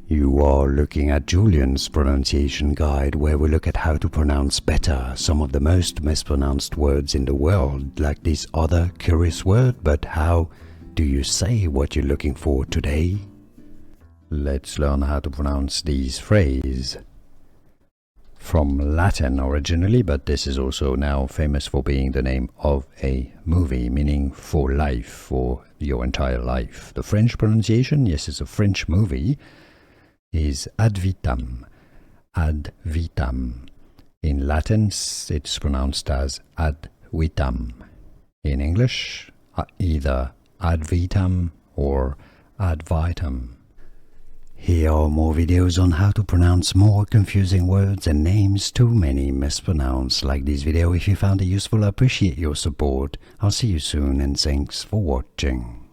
You are looking at Julian's pronunciation guide, where we look at how to pronounce better some of the most mispronounced words in the world, like this other curious word. But how do you say what you're looking for today? Let's learn how to pronounce these phrases. From Latin originally, but this is also now famous for being the name of a movie, meaning for life, for your entire life. The French pronunciation, yes, it's a French movie, is ad vitam. Ad vitam. In Latin, it's pronounced as ad vitam. In English, either ad vitam or ad vitam. Here are more videos on how to pronounce more confusing words and names too many mispronounced. Like this video if you found it useful. I appreciate your support. I'll see you soon and thanks for watching.